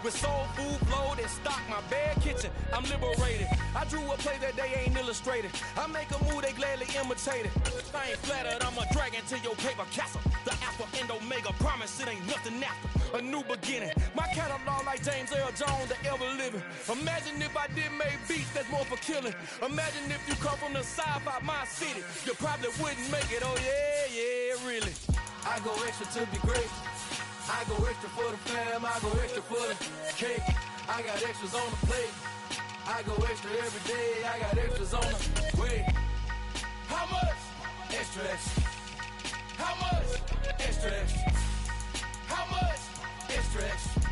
with soul food flow that stock my bare kitchen. I'm liberated. I drew a play that they ain't illustrated. I make a move they gladly imitated. I ain't flattered, I'm a dragon to your paper castle. The Alpha and Omega, promise it ain't nothing after. A new beginning. My catalog like James Earl Jones, the ever living. Imagine if I did make beats that's more for killing. Imagine if you come from the south out my city. You probably wouldn't make it, oh yeah, really. I go extra to be great. I go extra for the fam, I go extra for the cake. I got extras on the plate. I go extra every day, I got extras on the way. How much? Extra, extra. How much? Extra, extra. How much? Extra, extra.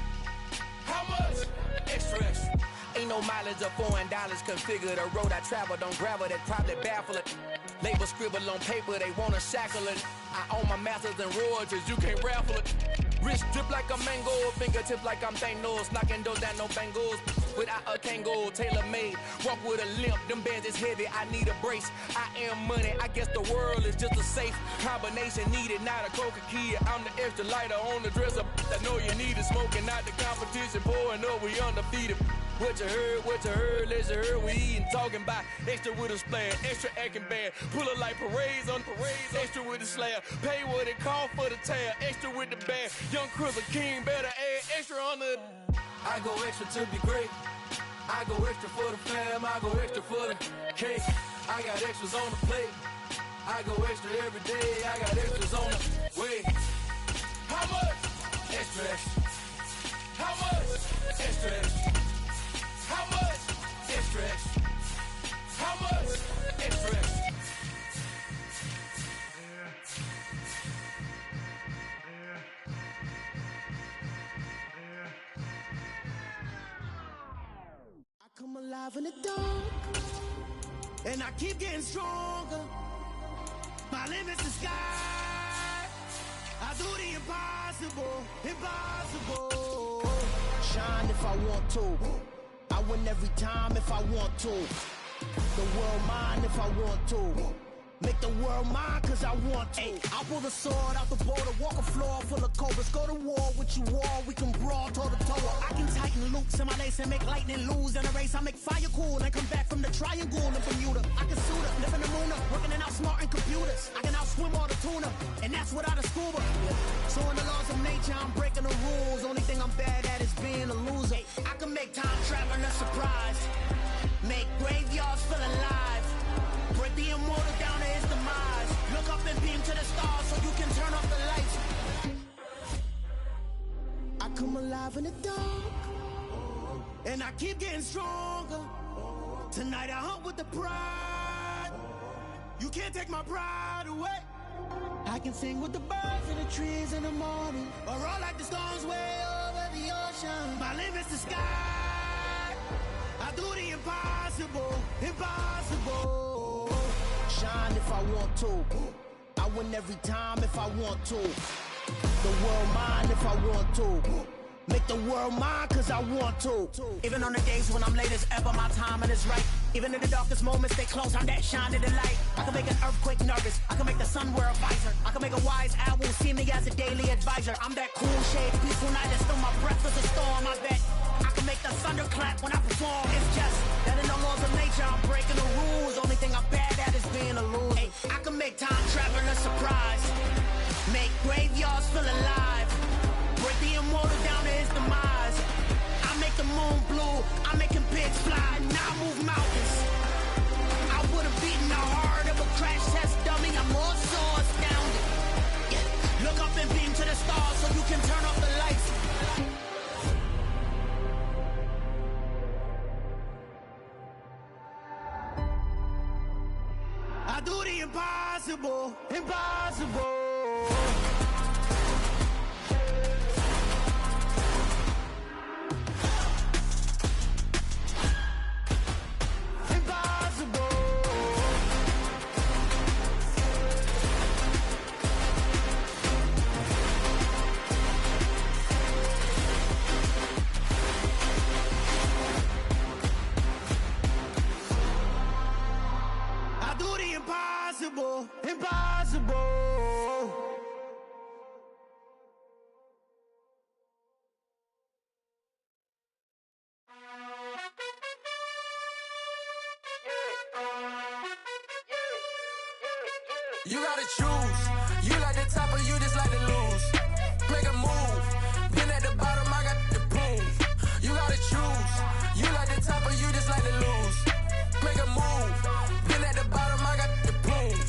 How much? Extra, extra. Ain't no mileage of $4 configure the road I travel. Don't gravel, that probably baffle it. Label scribble on paper, they wanna shackle it. I own my masters and royalties, you can't raffle it. Wrist drip like a mango, fingertip like I'm Thanos. Knocking doors down, no bangles. Without a Kango, tailor-made. Walk with a limp, them bands is heavy, I need a brace. I am money, I guess the world is just a safe combination needed, not a coca key. I'm the extra lighter on the dresser. I know you need it, smoking out the competition, pouring up, we undefeated. What you heard, let's heard, we eatin', talking about extra with a splash, extra acting bad, pull it like parades on parades, extra with the slab, pay what it cost for the tab, extra with the bag, young Chris a king, better add extra on the. I go extra to be great, I go extra for the fam, I go extra for the cake, I got extras on the plate, I go extra every day, I got extras on the way. How much? Extra, extra. How much? Extra, extra. How much? Extra, extra. How much? Extra, extra. I come alive in the dark, and I keep getting stronger. My limit's the sky. I do the impossible, impossible. Shine if I want to. I win every time if I want to. The world mine if I want to. Make the world mine cause I want to. I'll pull the sword out the border, walk a floor full of cobras. Go to war with you all, we can brawl toe to toe. I can tighten loops in my lace and make lightning lose in a race. I make fire cool and come back from the triangle in Bermuda. I can suit up, live in the moon up, working and outsmarting computers. I can outswim all the tuna, and that's without a scuba. So in the laws of nature, I'm breaking the rules. Only thing I'm bad at is being a loser. I can make time traveling a surprise, make graveyards feel alive, break the immortal down to his demise. Look up and beam to the stars so you can turn off the lights. I come alive in the dark, and I keep getting stronger. Tonight I hunt with the pride. You can't take my pride away. I can sing with the birds and the trees in the morning, or roll like the storms way over the ocean. My limit's the sky. I do the impossible, impossible. Shine if I want to. I win every time if I want to. The world mine if I want to. Make the world mine cause I want to. Even on the days when I'm late as ever, my timing is right. Even in the darkest moments, stay close, I'm that shine to the light. I can make an earthquake nervous, I can make the sun wear a visor. I can make a wise owl see me as a daily advisor. I'm that cool shade, peaceful night that's still my breath is a storm. I bet I can make the thunder clap when I perform. It's just that in the laws of nature, I'm breaking the rules. Only thing I'm bad at is being a loser. Hey, I can make time traveling a surprise, make graveyards feel alive, break the immortal down to his demise. I make the moon blue, I'm making pigs fly, now I move mountains. I would've beaten the heart of a crash test dummy, I'm more so astounded. Yeah. Look up and beam to the stars so you can turn off the lights. I do the impossible, impossible. Impossible, impossible. You gotta choose. You like the top or you just like to lose. Make a move. Been at the bottom, I got the prove. You gotta choose. You like the top or you just like to lose. Make a move. Been at the bottom, I got the prove.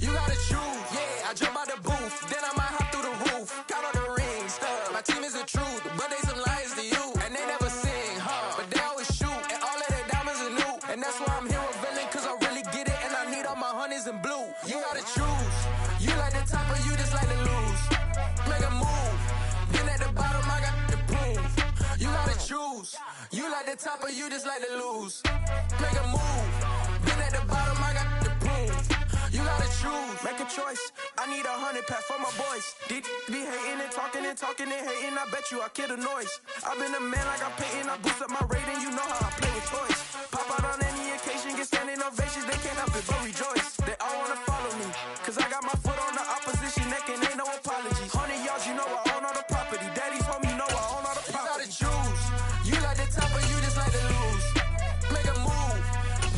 You gotta choose. Yeah, I jump out the booth. Then I might hop through the roof. Count on the rings. My team is the truth, but they some liars to you. And they never sing, but they always shoot. And all of their diamonds are new. And that's why I'm here villain, cause I really get it. And I need all my honeys in blue. You gotta choose. You like the top or you just like to lose. Make a move. Been at the bottom, I got the proof. You gotta choose. You like the top or you just like to lose. Make a move. Been at the bottom, I got the proof. You gotta choose. Make a choice. I need 100 pack for my boys. Be hating and talking and talking and hating. I bet you I kill the noise. I've been a man like I'm Peyton. I boost up my rating. You know how I play with toys. Pop out on any occasion, get standing ovations. They can't help it but rejoice. They all wanna follow me, cause I got my foot on the opposition neck and ain't no apologies. 100 yards, you know I own all the property. Daddy's home, you know I own all the property. You gotta choose. You like the top or you just like to lose. Make a move.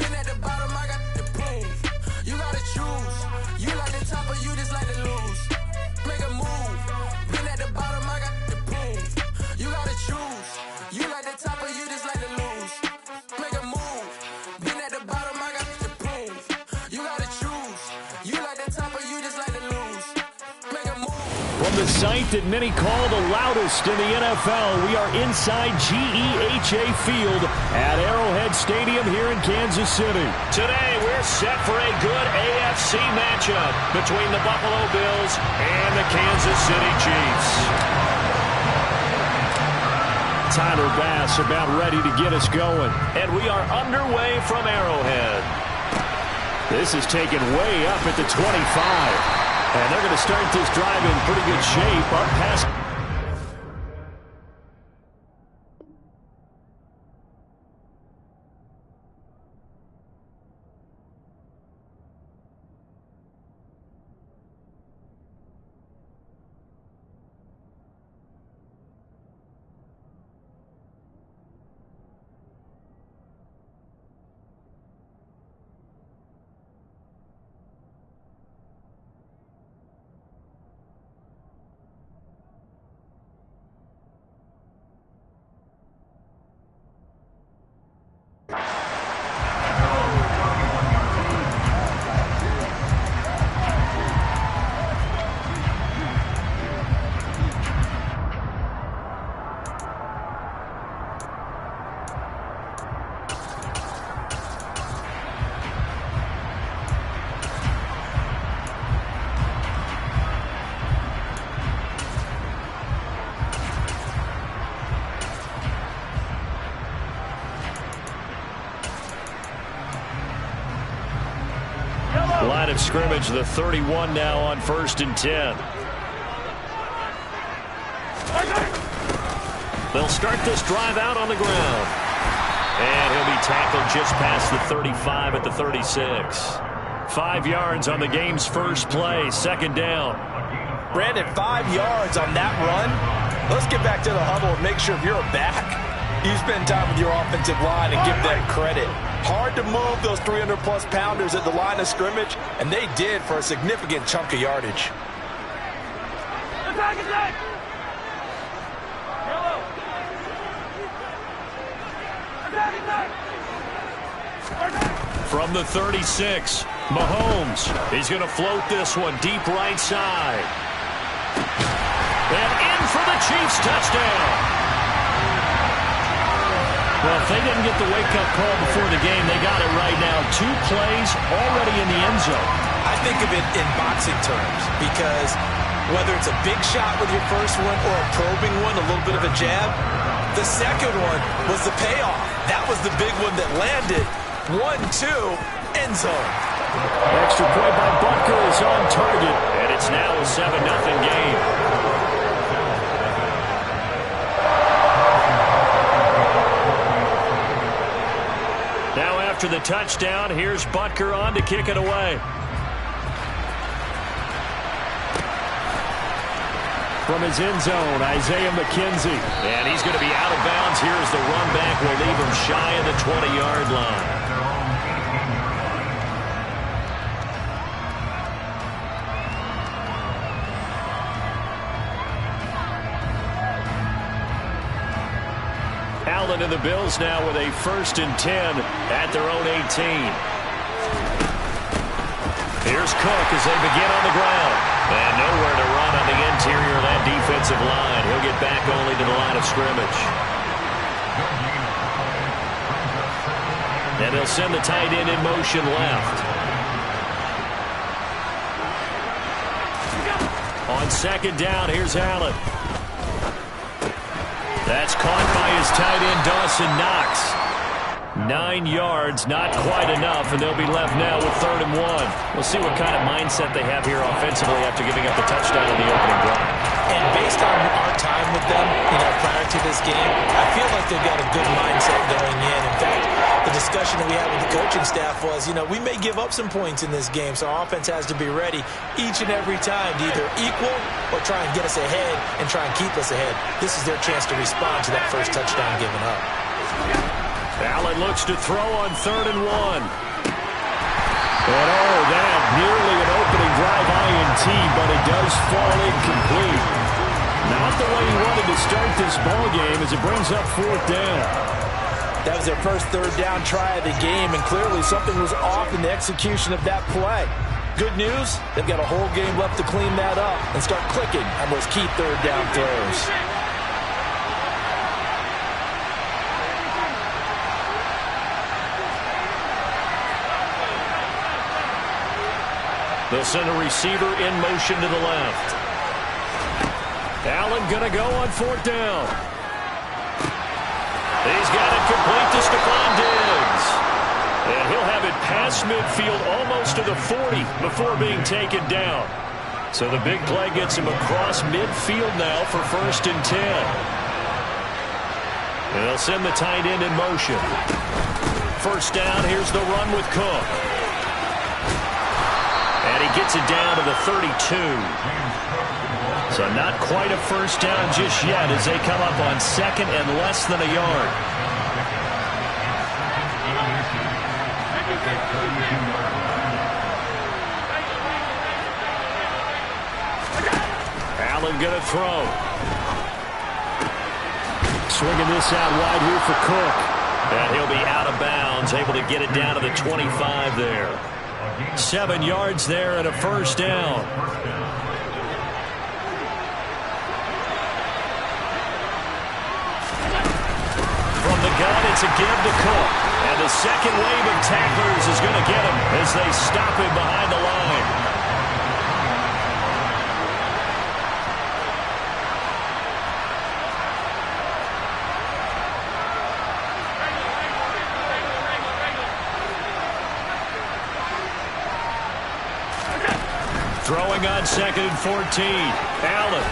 Been at the bottom, I got the proof. You gotta choose. You like the top or you just like to lose. Make a move. Been at the bottom, I got the proof. You gotta choose. You like the top or you just like to lose. Make a move. Been at the bottom, I got the proof. You gotta choose. You like the top or you just like to lose. Make a move. From the site that many call the loudest in the NFL, we are inside GEHA Field at Arrowhead Stadium here in Kansas City. Today, we're set for a good AFC matchup between the Buffalo Bills and the Kansas City Chiefs. Tyler Bass about ready to get us going. And we are underway from Arrowhead. This is taken way up at the 25. And they're going to start this drive in pretty good shape. Up past. Line of scrimmage, the 31 now on 1st and 10. They'll start this drive out on the ground. And he'll be tackled just past the 35 at the 36. 5 yards on the game's first play, 2nd down. Brandon, 5 yards on that run. Let's get back to the huddle and make sure if you're back, you spend time with your offensive line and give them credit. Hard to move those 300-plus pounders at the line of scrimmage, and they did for a significant chunk of yardage. From the 36, Mahomes. He's going to float this one deep right side. And in for the Chiefs touchdown. Well, if they didn't get the wake-up call before the game, they got it right now. 2 plays already in the end zone. I think of it in boxing terms because whether it's a big shot with your first one or a probing one, a little bit of a jab, the second one was the payoff. That was the big one that landed. 1-2, end zone. Extra point by Butker is on target, and it's now a 7-0 game. Now after the touchdown, here's Butker on to kick it away. From his end zone, Isaiah McKenzie. And he's going to be out of bounds. Here's the run back. Will leave him shy of the 20-yard line. Allen and the Bills now with a 1st and 10 at their own 18. Here's Cook as they begin on the ground. And nowhere to run on the interior of that defensive line. He'll get back only to the line of scrimmage. And they'll send the tight end in motion left. On 2nd down, here's Allen. That's caught by his tight end, Dawson Knox. 9 yards, not quite enough, and they'll be left now with 3rd and 1. We'll see what kind of mindset they have here offensively after giving up the touchdown in the opening drive. And based on our time with them, prior to this game, I feel like they've got a good mindset going in. In fact, the discussion that we had with the coaching staff was, we may give up some points in this game, so our offense has to be ready each and every time to either equal or try and get us ahead and try and keep us ahead. This is their chance to respond to that first touchdown given up. Allen looks to throw on 3rd and 1. And that nearly an opening drive INT, but it does fall incomplete. Not the way he wanted to start this ball game as it brings up 4th down. That was their first 3rd down try of the game, and clearly something was off in the execution of that play. Good news, they've got a whole game left to clean that up and start clicking on those key 3rd down throws. They'll send a receiver in motion to the left. Allen going to go on 4th down. He's got it complete to Stephon Diggs. And he'll have it past midfield almost to the 40 before being taken down. So the big play gets him across midfield now for 1st and 10. And they'll send the tight end in motion. 1st down, here's the run with Cook. And he gets it down to the 32. So not quite a 1st down just yet as they come up on 2nd and less than a yard. Allen going to throw. Swinging this out wide here for Cook. And he'll be out of bounds, able to get it down to the 25 there. 7 yards there and a 1st down. From the gun, it's a give to Cook. And the second wave of tacklers is going to get him as they stop him behind the line. Throwing on 2nd and 14. Allen.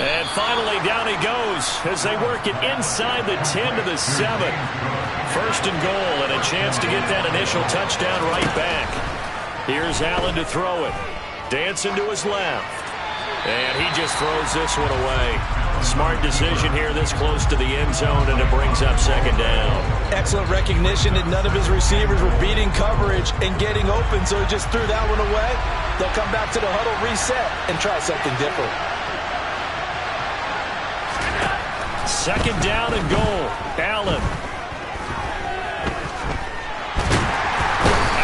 And finally down he goes as they work it inside the 10 to the 7. 1st and goal and a chance to get that initial touchdown right back. Here's Allen to throw it. Dancing to his left. And he just throws this one away. Smart decision here this close to the end zone, and it brings up 2nd down. Excellent recognition that none of his receivers were beating coverage and getting open, so he just threw that one away. They'll come back to the huddle, reset, and try something different. 2nd down and goal. Allen.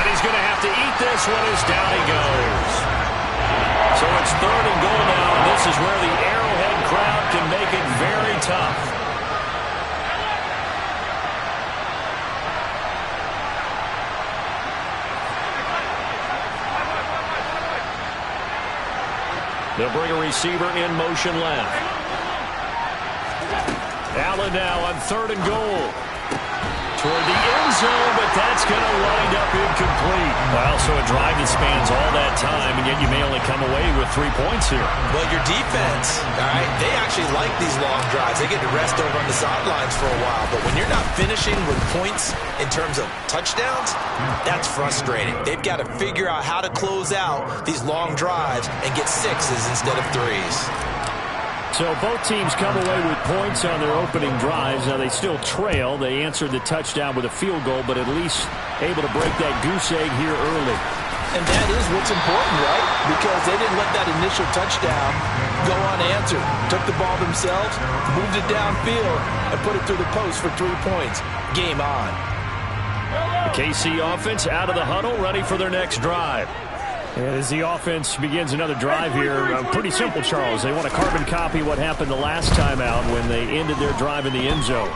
And he's going to have to eat this one as down he goes. So it's 3rd and goal now, and this is where the Arrowhead crowd can make it very tough. They'll bring a receiver in motion left. Allen now on 3rd and goal. Toward the end zone, but that's going to wind up incomplete. Well, so a drive that spans all that time, and yet you may only come away with 3 points here. Well, your defense, all right, they actually like these long drives. They get to rest over on the sidelines for a while, but when you're not finishing with points in terms of touchdowns, that's frustrating. They've got to figure out how to close out these long drives and get 6s instead of 3s. So both teams come away with points on their opening drives. Now they still trail. They answered the touchdown with a field goal, but at least able to break that goose egg here early. And that is what's important, right? Because they didn't let that initial touchdown go unanswered. Took the ball themselves, moved it downfield, and put it through the post for 3 points. Game on. The KC offense out of the huddle, ready for their next drive. And as the offense begins another drive here, pretty simple, Charles. They want to carbon copy what happened the last time out when they ended their drive in the end zone.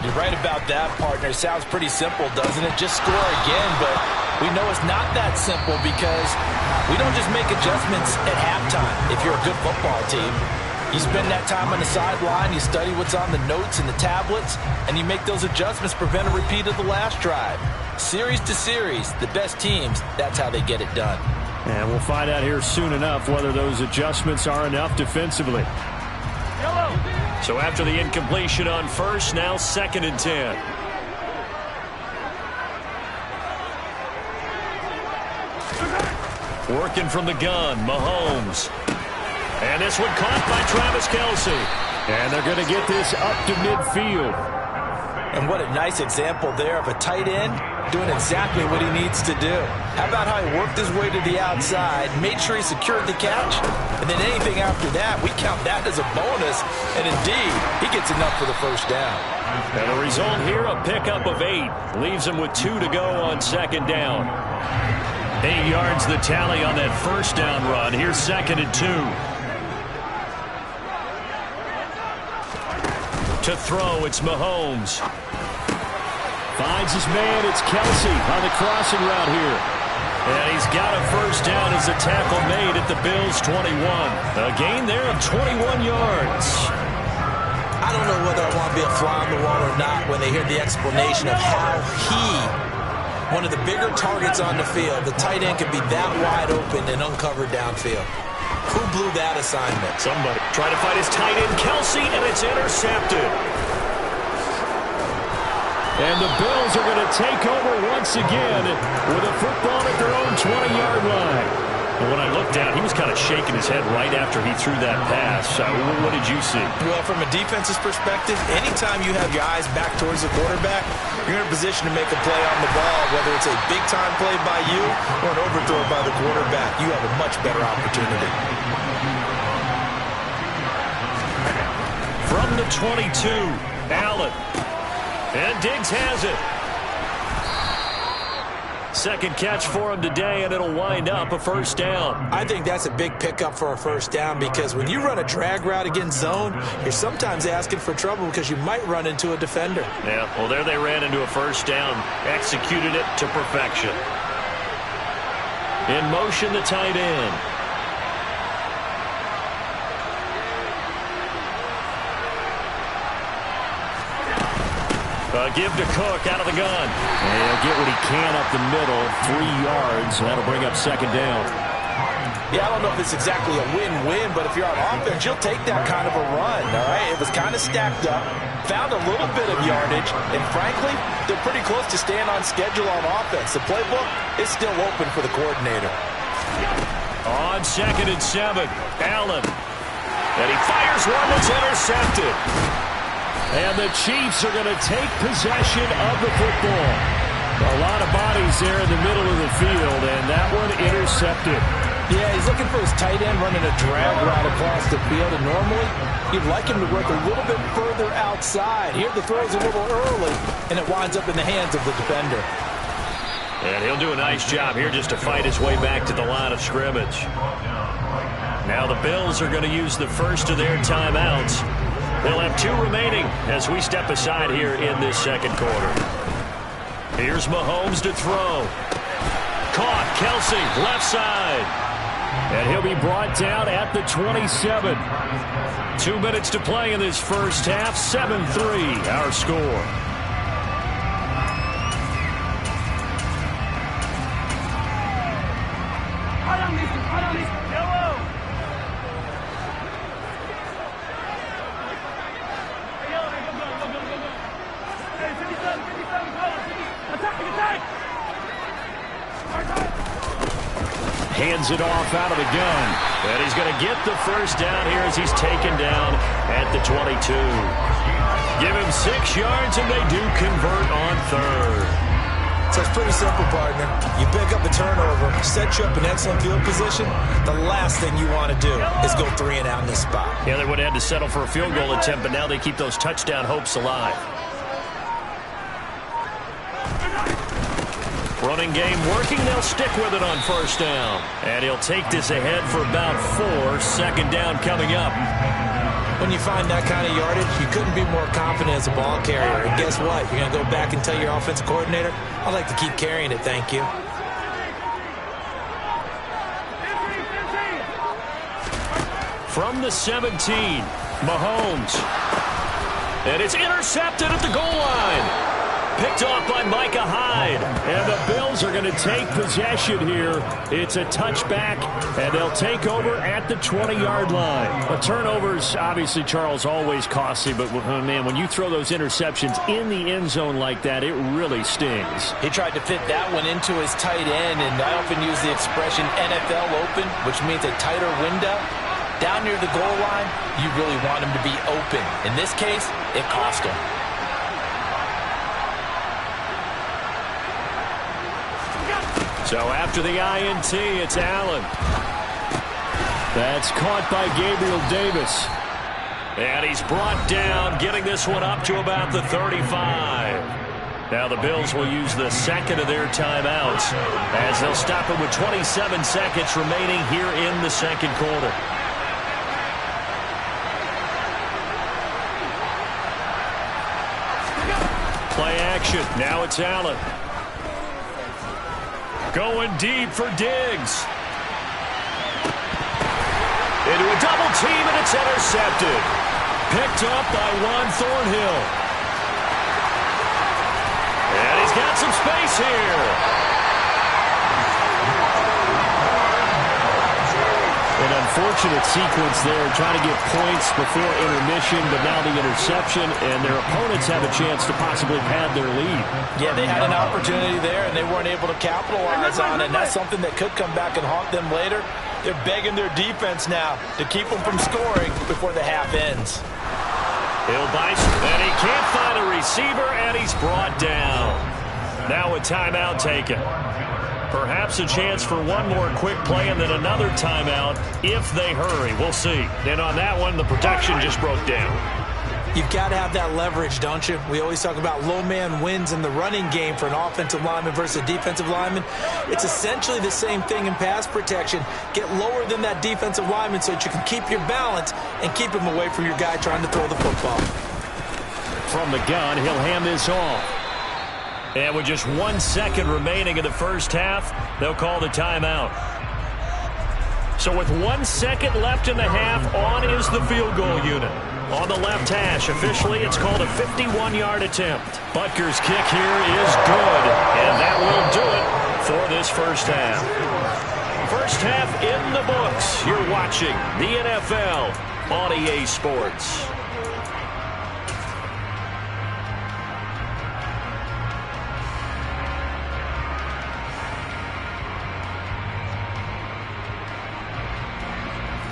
You're right about that, partner. It sounds pretty simple, doesn't it? Just score again, but we know it's not that simple because we don't just make adjustments at halftime if you're a good football team. You spend that time on the sideline, you study what's on the notes and the tablets, and you make those adjustments, prevent a repeat of the last drive. Series to series, the best teams, that's how they get it done. And we'll find out here soon enough whether those adjustments are enough defensively. So after the incompletion on first, now 2nd and 10. Working from the gun, Mahomes. And this one caught by Travis Kelce. And they're going to get this up to midfield. And what a nice example there of a tight end doing exactly what he needs to do. How about how he worked his way to the outside, made sure he secured the catch, and then anything after that, we count that as a bonus. And indeed, he gets enough for the first down. And the result here, a pickup of 8. Leaves him with 2 to go on 2nd down. 8 yards the tally on that first down run. Here's 2nd and 2. To throw, it's Mahomes. Finds his man, it's Kelce on the crossing route here. And he's got a first down as the tackle made at the Bills' 21. A gain there of 21 yards. I don't know whether I want to be a fly on the wall or not when they hear the explanation of how one of the bigger targets on the field, the tight end, can be that wide open and uncovered downfield. Who blew that assignment? Somebody trying to find his tight end, Kelce, and it's intercepted. And the Bills are going to take over once again with a football at their own 20-yard line. And when I looked down, he was kind of shaking his head right after he threw that pass. What did you see? Well, from a defense's perspective, anytime you have your eyes back towards the quarterback, you're in a position to make a play on the ball, whether it's a big-time play by you or an overthrow by the quarterback. You have a much better opportunity. From the 22, Allen. And Diggs has it. Second catch for him today, and it'll wind up a first down. I think that's a big pickup for a first down because when you run a drag route against zone, you're sometimes asking for trouble because you might run into a defender. Yeah, well, there they ran into a first down, executed it to perfection. In motion, the tight end. Give to Cook out of the gun. And he'll get what he can up the middle, 3 yards, and that'll bring up 2nd down. Yeah, I don't know if it's exactly a win-win, but if you're on offense, you'll take that kind of a run, all right? It was kind of stacked up, found a little bit of yardage, and frankly, they're pretty close to staying on schedule on offense. The playbook is still open for the coordinator. On 2nd and 7, Allen. And he fires one that's intercepted. And the Chiefs are going to take possession of the football. A lot of bodies there in the middle of the field, and that one intercepted. Yeah, he's looking for his tight end running a drag route across the field, and normally you'd like him to work a little bit further outside. Here the throw's a little early, and it winds up in the hands of the defender. And he'll do a nice job here just to fight his way back to the line of scrimmage. Now the Bills are going to use the first of their timeouts. They'll have 2 remaining as we step aside here in this second quarter. Here's Mahomes to throw. Caught, Kelce, left side. And he'll be brought down at the 27. 2 minutes to play in this first half. 7-3, our score. Hands it off out of the gun. And he's going to get the first down here as he's taken down at the 22. Give him 6 yards, and they do convert on 3rd. So it's pretty simple, partner. You pick up a turnover, set you up in excellent field position. The last thing you want to do is go 3 and out in this spot. Yeah, they would have had to settle for a field goal attempt, but now they keep those touchdown hopes alive. Running game working. They'll stick with it on first down. And he'll take this ahead for about 4. Second down coming up. When you find that kind of yardage, you couldn't be more confident as a ball carrier. And guess what? You're going to go back and tell your offensive coordinator, I'd like to keep carrying it, thank you. From the 17, Mahomes. And it's intercepted at the goal line. Picked off by Micah Hyde. And the Bills are going to take possession here. It's a touchback, and they'll take over at the 20-yard line. A turnover's obviously, Charles, always costly, but, man, when you throw those interceptions in the end zone like that, it really stings. He tried to fit that one into his tight end, and I often use the expression NFL open, which means a tighter window. Down near the goal line, you really want him to be open. In this case, it cost him. So after the INT, it's Allen. That's caught by Gabriel Davis. And he's brought down, getting this one up to about the 35. Now the Bills will use the second of their timeouts as they'll stop it with 27 seconds remaining here in the second quarter. Play action. Now it's Allen. Going deep for Diggs. Into a double team, and it's intercepted. Picked up by Juan Thornhill. And he's got some space here. An unfortunate sequence there, trying to get points before intermission, but now the interception, and their opponents have a chance to possibly pad their lead. Yeah, they had an opportunity there, and they weren't able to capitalize on it. And that's something that could come back and haunt them later. They're begging their defense now to keep them from scoring before the half ends. He'll bite, and he can't find a receiver, and he's brought down. Now a timeout taken. Perhaps a chance for one more quick play and then another timeout if they hurry. We'll see. And on that one, the protection just broke down. You've got to have that leverage, don't you? We always talk about low man wins in the running game for an offensive lineman versus a defensive lineman. It's essentially the same thing in pass protection. Get lower than that defensive lineman so that you can keep your balance and keep him away from your guy trying to throw the football. From the gun, he'll hand this off. And with just 1 second remaining in the first half, they'll call the timeout. So with 1 second left in the half, on is the field goal unit. On the left hash, officially it's called a 51-yard attempt. Butker's kick here is good, and that will do it for this first half. First half in the books. You're watching the NFL on EA Sports.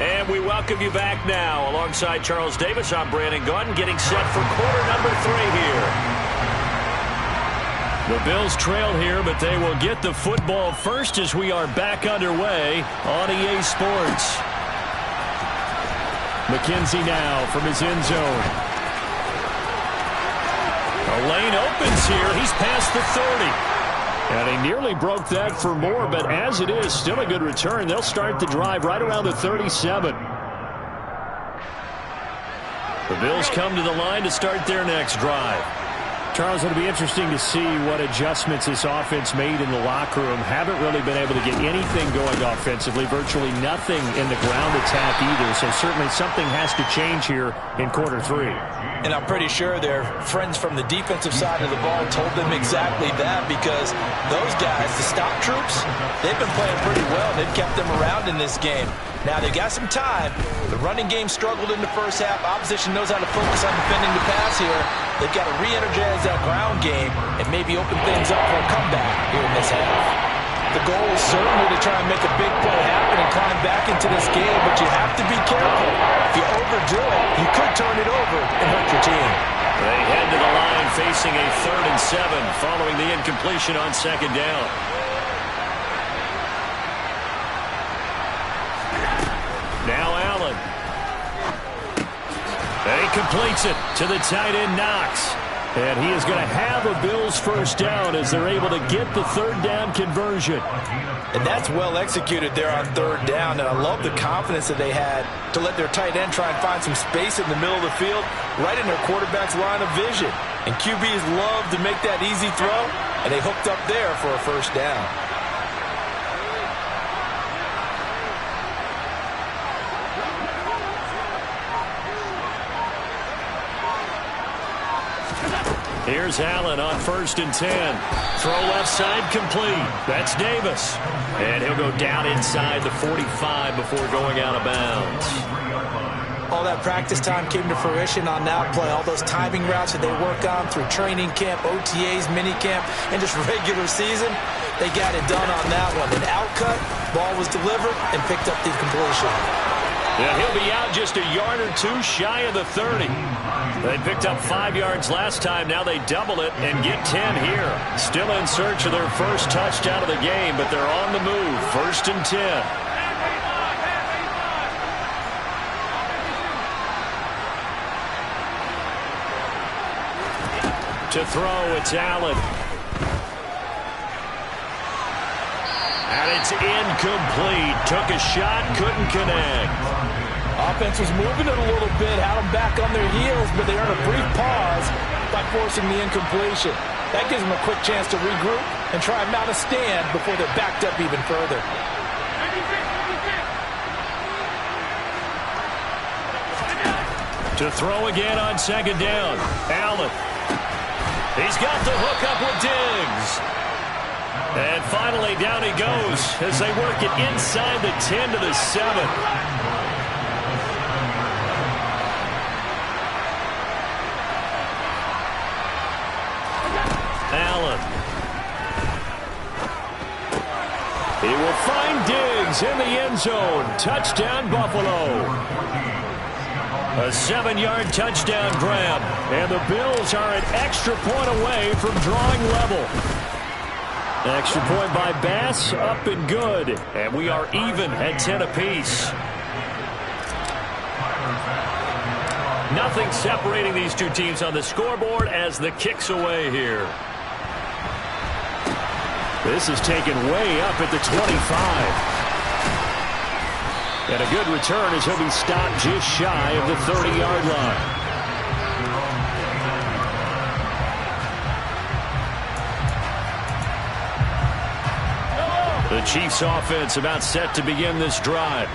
And we welcome you back now. Alongside Charles Davis, I'm Brandon Gaudin, getting set for quarter number 3 here. The Bills trail here, but they will get the football first as we are back underway on EA Sports. McKenzie now from his end zone. A lane opens here. He's past the 30. And he nearly broke that for more, but as it is, still a good return. They'll start the drive right around the 37. The Bills come to the line to start their next drive. Charles, it'll be interesting to see what adjustments this offense made in the locker room. Haven't really been able to get anything going offensively, virtually nothing in the ground attack either, so certainly something has to change here in quarter 3. And I'm pretty sure their friends from the defensive side of the ball told them exactly that, because those guys, the stop troops, they've been playing pretty well. They've kept them around in this game. Now, they've got some time. The running game struggled in the first half. Opposition knows how to focus on defending the pass here. They've got to re-energize that ground game and maybe open things up for a comeback here in this half. The goal is certainly to try and make a big play happen and climb back into this game, but you have to be careful. If you overdo it, you could turn it over and hurt your team. They head to the line facing a 3rd and 7 following the incompletion on 2nd down. Now Allen. And he completes it to the tight end, Knox. And he is going to have a Bills first down as they're able to get the 3rd down conversion. And that's well executed there on 3rd down. And I love the confidence that they had to let their tight end try and find some space in the middle of the field, right in their quarterback's line of vision. And QBs love to make that easy throw, and they hooked up there for a first down. Here's Allen on 1st and 10. Throw left side complete. That's Davis. And he'll go down inside the 45 before going out of bounds. All that practice time came to fruition on that play. All those timing routes that they work on through training camp, OTAs, mini camp, and just regular season, they got it done on that one. An outcut, ball was delivered, and picked up the completion. Yeah, he'll be out just a yard or two shy of the 30. They picked up 5 yards last time. Now they double it and get 10 here. Still in search of their first touchdown of the game, but they're on the move. 1st and 10. To throw, it's Allen. And it's incomplete. Took a shot, couldn't connect. Offense was moving it a little bit, had them back on their heels, but they earned a brief pause by forcing the incompletion. That gives them a quick chance to regroup and try and mount a stand before they're backed up even further. To throw again on 2nd down. Allen. He's got the hook up with Diggs. And finally down he goes as they work it inside the 10 to the 7. Allen. He will find Diggs in the end zone. Touchdown, Buffalo. A 7-yard touchdown grab. And the Bills are an extra point away from drawing level. Extra point by Bass, up and good. And we are even at 10 apiece. Nothing separating these two teams on the scoreboard as the kick's away here. This is taken way up at the 25. And a good return as he'll be stopped just shy of the 30-yard line. The Chiefs offense about set to begin this drive.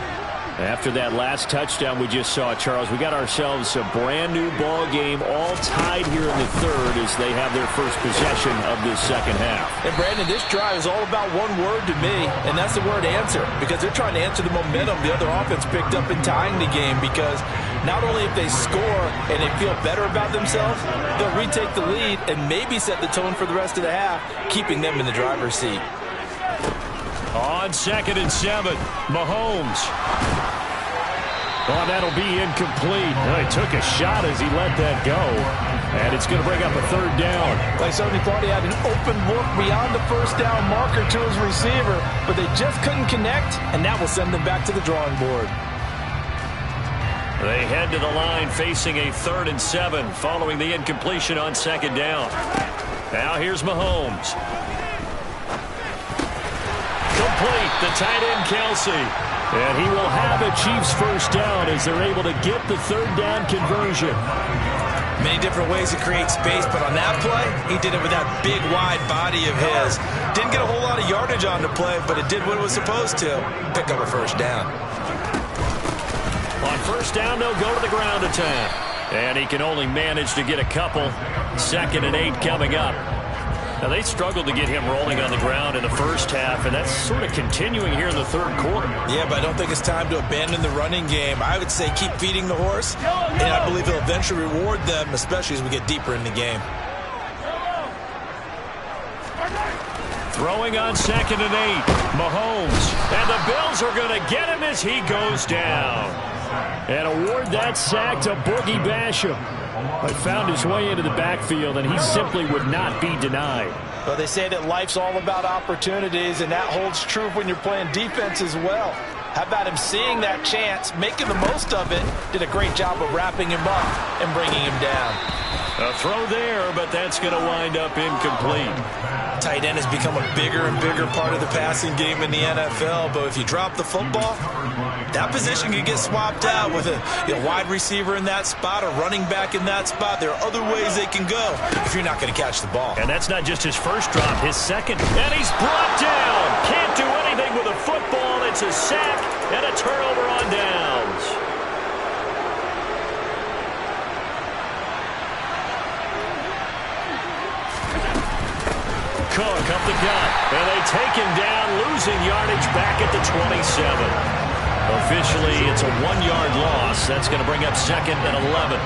After that last touchdown we just saw, Charles, we got ourselves a brand new ball game, all tied here in the 3rd as they have their first possession of this 2nd half. And Brandon, this drive is all about one word to me, and that's the word answer, because they're trying to answer the momentum the other offense picked up in tying the game, because not only if they score and they feel better about themselves, they'll retake the lead and maybe set the tone for the rest of the half, keeping them in the driver's seat. On 2nd and 7, Mahomes. Oh, that'll be incomplete. He took a shot as he let that go. And it's going to bring up a 3rd down. They certainly thought he had an open look beyond the first down marker to his receiver, but they just couldn't connect, and that will send them back to the drawing board. They head to the line facing a 3rd and 7 following the incompletion on 2nd down. Now here's Mahomes. Complete, the tight end Kelsey. And he will have a Chiefs first down as they're able to get the 3rd down conversion. Many different ways to create space, but on that play, he did it with that big, wide body of his. Didn't get a whole lot of yardage on the play, but it did what it was supposed to. Pick up a first down. On 1st down, they'll go to the ground attack. And he can only manage to get a couple. 2nd and 8 coming up. Now, they struggled to get him rolling on the ground in the first half, and that's sort of continuing here in the 3rd quarter. Yeah, but I don't think it's time to abandon the running game. I would say keep feeding the horse, and I believe he'll eventually reward them, especially as we get deeper in the game. Throwing on 2nd and 8, Mahomes. And the Bills are going to get him as he goes down. And award that sack to Boogie Basham. But found his way into the backfield, and he simply would not be denied. Well, they say that life's all about opportunities, and that holds true when you're playing defense as well. How about him seeing that chance, making the most of it, did a great job of wrapping him up and bringing him down. A throw there, but that's going to wind up incomplete. Tight end has become a bigger and bigger part of the passing game in the NFL, but if you drop the football, that position can get swapped out with a wide receiver in that spot, a running back in that spot. There are other ways they can go if you're not going to catch the ball. And that's not just his first drop, his second. And he's brought down. Can't do anything with a football. It's a sack and a turnover on downs. Cook up the gut, and they take him down, losing yardage back at the 27. Officially, it's a 1-yard loss. That's going to bring up 2nd and 11.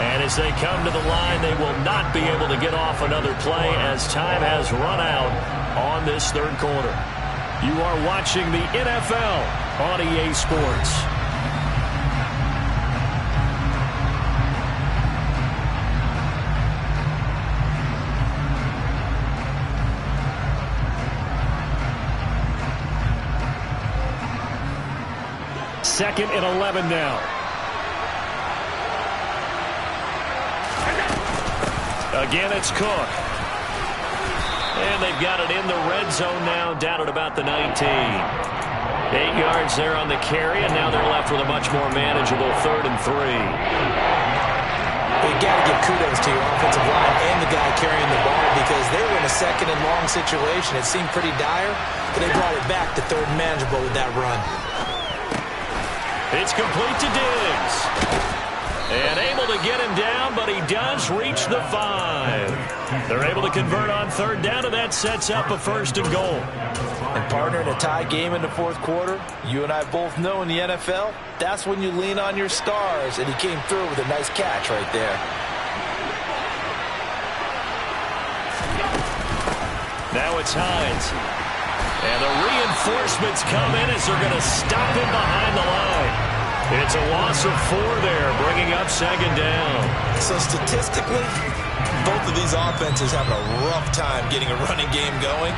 And as they come to the line, they will not be able to get off another play as time has run out on this third quarter. You are watching the NFL on EA Sports. Second and 11 now. Again, it's Cook. And they've got it in the red zone now, down at about the 19. 8 yards there on the carry, and now they're left with a much more manageable 3rd and 3. You got to give kudos to your offensive line and the guy carrying the ball because they were in a 2nd and long situation. It seemed pretty dire, but they brought it back to 3rd and manageable with that run. It's complete to Diggs. And able to get him down, but he does reach the 5. They're able to convert on 3rd down, and that sets up a 1st and goal. And partner, in a tie game in the 4th quarter, you and I both know in the NFL, that's when you lean on your stars, and he came through with a nice catch right there. Now it's Hines. And the reinforcements come in as they're going to stop him behind the line. It's a loss of 4 there, bringing up 2nd down. So statistically, both of these offenses having a rough time getting a running game going.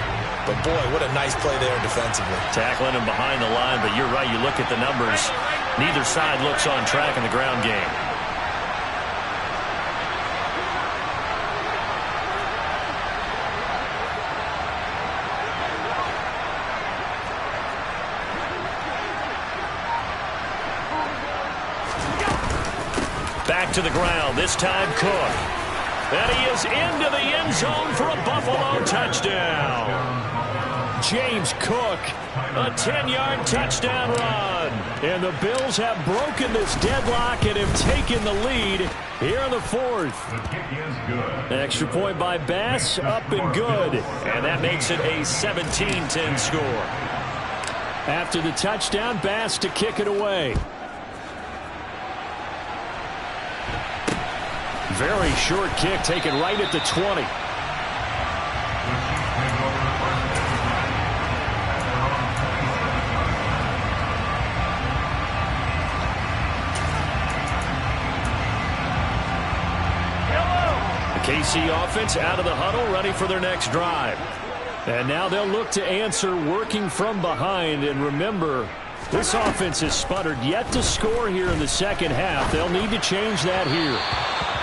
But boy, what a nice play there defensively. Tackling him behind the line, but you're right, you look at the numbers. Neither side looks on track in the ground game. Back to the ground, this time Cook. And he is into the end zone for a Buffalo touchdown. James Cook, a 10-yard touchdown run. And the Bills have broken this deadlock and have taken the lead here in the 4th. Extra point by Bass, up and good. And that makes it a 17-10 score. After the touchdown, Bass to kick it away. Very short kick taken right at the 20. The KC offense out of the huddle, ready for their next drive. And now they'll look to answer working from behind. And remember, this offense has sputtered yet to score here in the 2nd half. They'll need to change that here.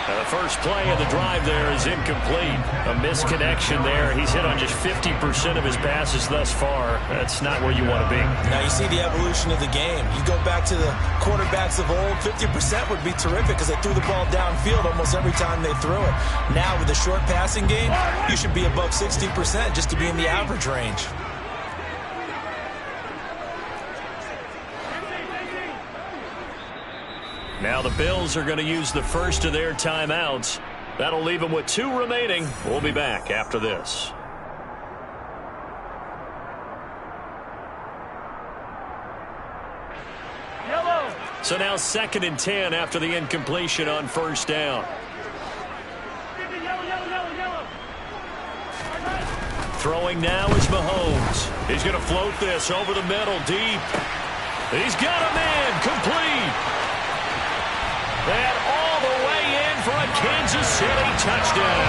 The first play of the drive there is incomplete. A misconnection there. He's hit on just 50% of his passes thus far. That's not where you want to be. Now you see the evolution of the game. You go back to the quarterbacks of old, 50% would be terrific because they threw the ball downfield almost every time they threw it. Now with the short passing game, you should be above 60% just to be in the average range. Now the Bills are going to use the first of their timeouts. That'll leave them with 2 remaining. We'll be back after this. Yellow. So now 2nd and 10 after the incompletion on 1st down. Throwing now is Mahomes. He's going to float this over the middle, deep. He's got a man, complete. And all the way in for a Kansas City touchdown.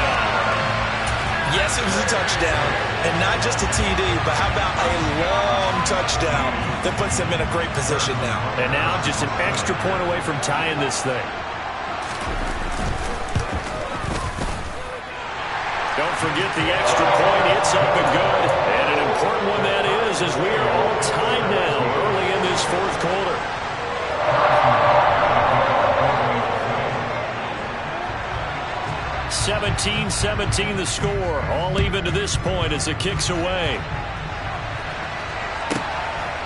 Yes, it was a touchdown, and not just a TD, but how about a long touchdown that puts them in a great position now. And now just an extra point away from tying this thing. Don't forget the extra point. It's up and good. And an important one that is, as we are all tied now early in this fourth quarter. (17-17) the score. All even to this point as the kick's away.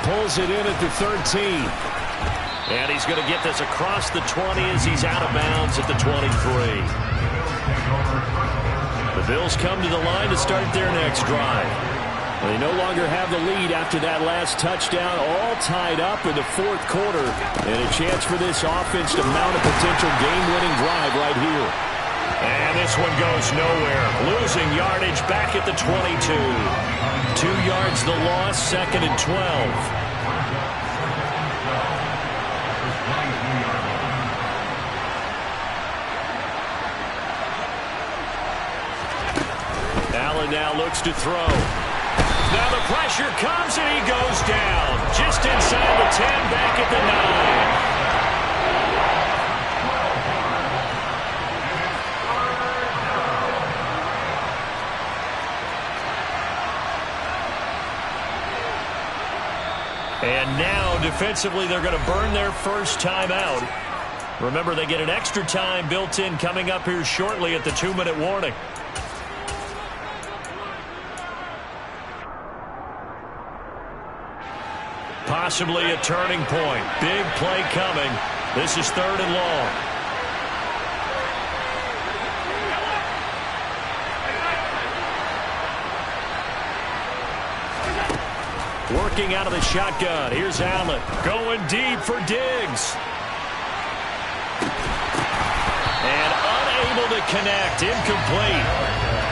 Pulls it in at the 13. And he's going to get this across the 20 as he's out of bounds at the 23. The Bills come to the line to start their next drive. They no longer have the lead after that last touchdown, all tied up in the fourth quarter. And a chance for this offense to mount a potential game-winning drive right here. And this one goes nowhere. Losing yardage back at the 22. 2 yards the loss, 2nd and 12. Allen now looks to throw. Now the pressure comes and he goes down. Just inside the 10, back at the 9. And now defensively they're going to burn their first time out. Remember, they get an extra time built in coming up here shortly at the 2-minute warning. Possibly a turning point. Big play coming. This is 3rd and long. Working out of the shotgun. Here's Allen. Going deep for Diggs. And unable to connect. Incomplete.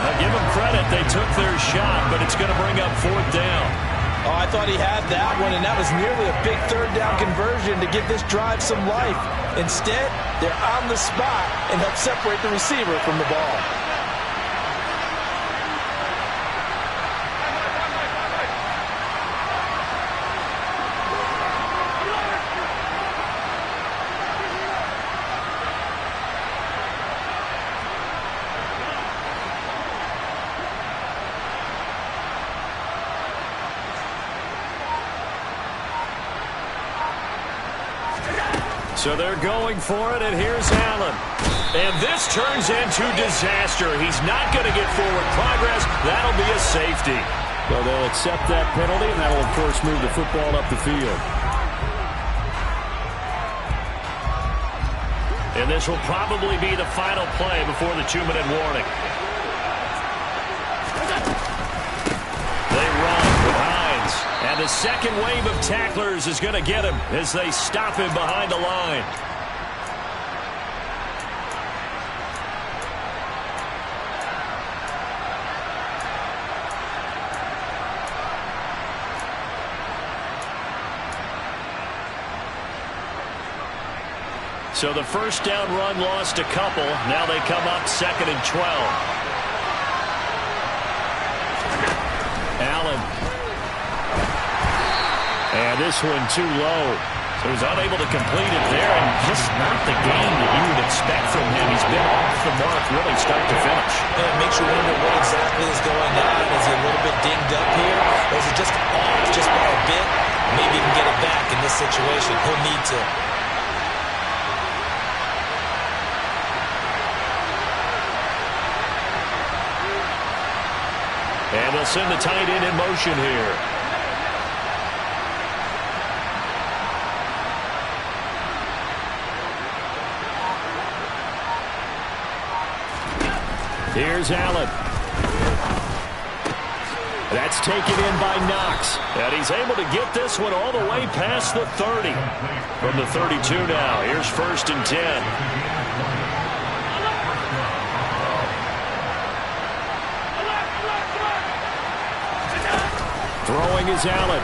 Now give them credit. They took their shot, but it's going to bring up 4th down. Oh, I thought he had that one, and that was nearly a big 3rd down conversion to give this drive some life. Instead, they're on the spot and help separate the receiver from the ball. So they're going for it, and here's Allen. And this turns into disaster. He's not going to get forward progress. That'll be a safety. Well, they'll accept that penalty, and that'll, of course, move the football up the field. And this will probably be the final play before the 2-minute warning. They run with Hines. And the second wave of tacklers is going to get him as they stop him behind the line. So the first down run lost a couple. Now they come up 2nd and 12. Allen. And this one too low. So he's unable to complete it there, and just not the game that you would expect from him. He's been off the mark really start to finish. And it makes you wonder what exactly is going on. Is he a little bit dinged up here? Or is it just off just by a bit? Maybe he can get it back in this situation. He'll need to. And they'll send the tight end in motion here. Here's Allen. That's taken in by Knox. And he's able to get this one all the way past the 30. From the 32 now. Here's 1st and 10. Throwing is Allen.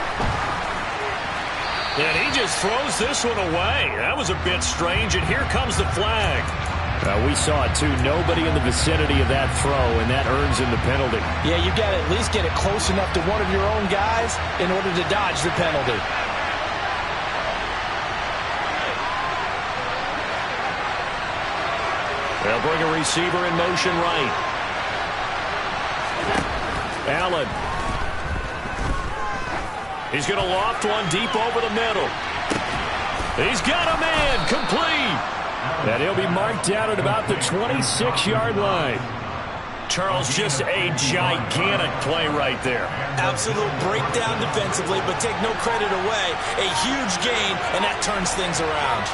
And he just throws this one away. That was a bit strange, and here comes the flag. We saw it, too. Nobody in the vicinity of that throw, and that earns him the penalty. Yeah, you got to at least get it close enough to one of your own guys in order to dodge the penalty. They'll bring a receiver in motion right. Allen. He's going to loft one deep over the middle. He's got a man complete. And he'll be marked down at about the 26-yard line. Charles, just a gigantic play right there. Absolute breakdown defensively, but take no credit away. A huge gain, and that turns things around.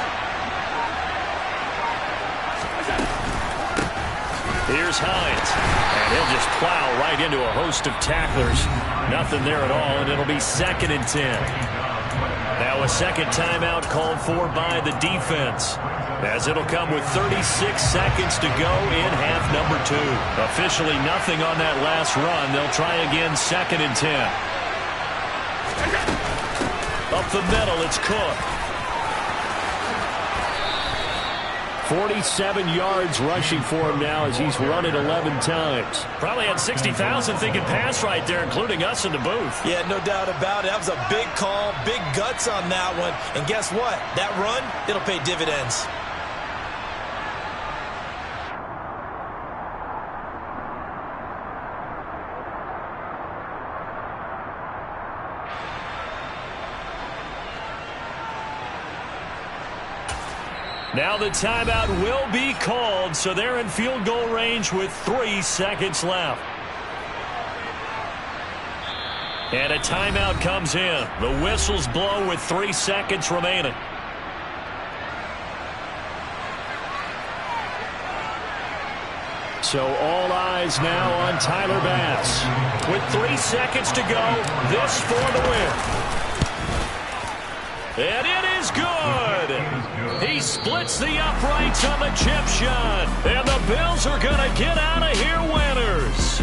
Here's Hines, and he'll just plow right into a host of tacklers. Nothing there at all, and it'll be 2nd and 10. Now a second timeout called for by the defense, as it'll come with 36 seconds to go in half number 2. Officially nothing on that last run. They'll try again 2nd and 10. Up the middle, it's Cook. 47 yards rushing for him now as he's run it 11 times. Probably had 60,000 thinking pass right there, including us in the booth. Yeah, no doubt about it. That was a big call, big guts on that one. And guess what? That run, it'll pay dividends. Now the timeout will be called, so they're in field goal range with 3 seconds left. And a timeout comes in. The whistles blow with 3 seconds remaining. So all eyes now on Tyler Bass. With 3 seconds to go, this for the win. And it is good. He splits the uprights on the chip shot. And the Bills are going to get out of here winners.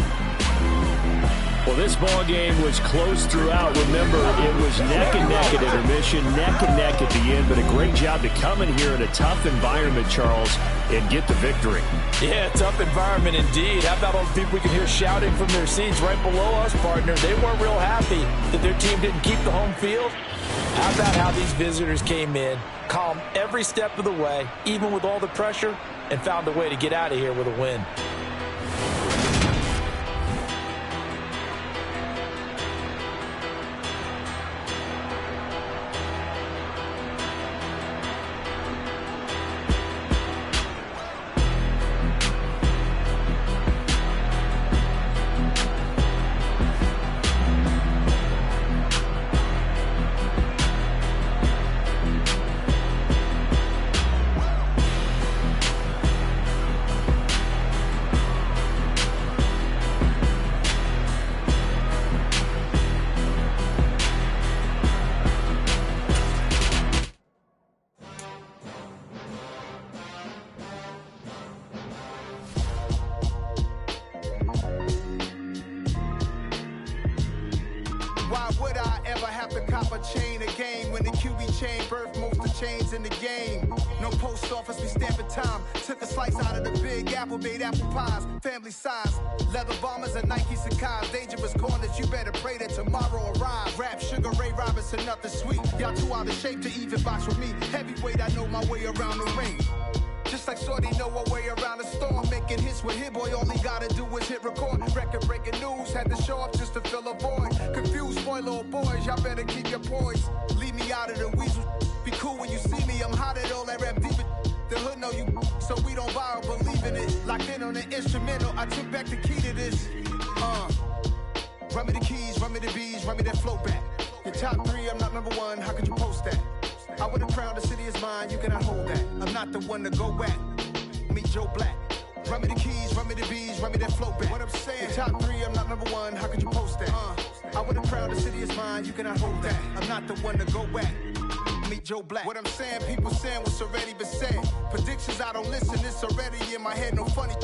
Well, this ball game was close throughout. Remember, it was neck and neck at intermission, neck and neck at the end. But a great job to come in here in a tough environment, Charles, and get the victory. Yeah, tough environment indeed. How about all the people we can hear shouting from their seats right below us, partner? They weren't real happy that their team didn't keep the home field. How about how these visitors came in, calm every step of the way, even with all the pressure, and found a way to get out of here with a win. Why would I ever have to cop a chain a game when the QB chain birthed most of the chains in the game? No post office, we stamping time. Took a slice out of the big apple, made apple pies, family size. Leather bombers and Nike Sacai's. Dangerous corners, you better pray that tomorrow arrives. Rap, Sugar Ray Robinson, nothing sweet. Y'all too out of shape to even box with me. Heavyweight, I know my way around the ring. Just like Shorty know a way around the storm. Making hits with Hit Boy, all he gotta do is hit record. Record-breaking news, had to show up just to fill a void. Confused boy, little boys, y'all better keep your poise. Leave me out of the weasel. Be cool when you see me, I'm hot at all that rap deep. The hood know you, so we don't borrow, believe in it. Locked in on the instrumental, I took back the key to this. Run me the keys, run me the bees, run me that flow back. Your top 3, I'm not number 1, how could you post that? I would've crowned the city is mine, you cannot hold that. I'm not the one to go back. Meet Joe Black. Run me the keys, run me the bees, run me that flow back. What I'm saying, your top 3, I'm not number 1, how could you post that? I would've crowned the city is mine, you cannot hold that. I'm not the one to go back. Meet Joe Black. What I'm saying, people saying what's already been said. Predictions, I don't listen, it's already in my head, no funny.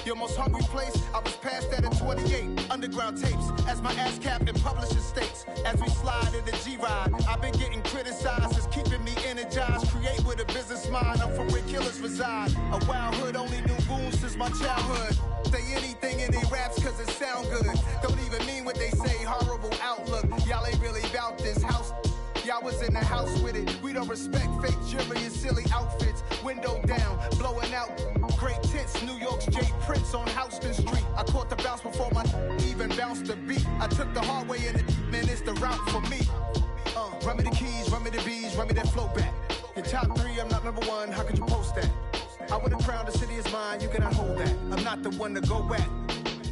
Your most hungry place, I was past that at 28. Underground tapes, as my ass cap in publishing states. As we slide in the G-Ride, I've been getting criticized. It's keeping me energized. Create with a business mind, I'm from where killers reside. A wild hood, only knew goons since my childhood. Say anything in they raps cause it sound good. Don't even mean what they say, horrible outlook. Y'all ain't really about this house. Y'all was in the house with it. We don't respect fake jewelry and silly outfits. Window down, blowing out great tents. New York's J. Prince on Houston Street. I caught the bounce before my even bounced the beat. I took the hard way in it, man, it's the route for me. Run me the keys, run me the bees, run me that flow back. Your top 3, I'm not number 1, how could you post that? I would have crowned the city is mine, you cannot hold that. I'm not the one to go back.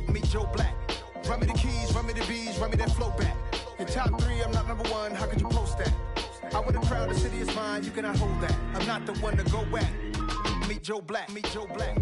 Meet Joe Black. Run me the keys, run me the bees, run me that flow back. Your top 3, I'm not number 1, how could you post that? I would have crowned the city is mine, you cannot hold that. I'm not the one to go back. Meet Joe Black, meet Joe Black.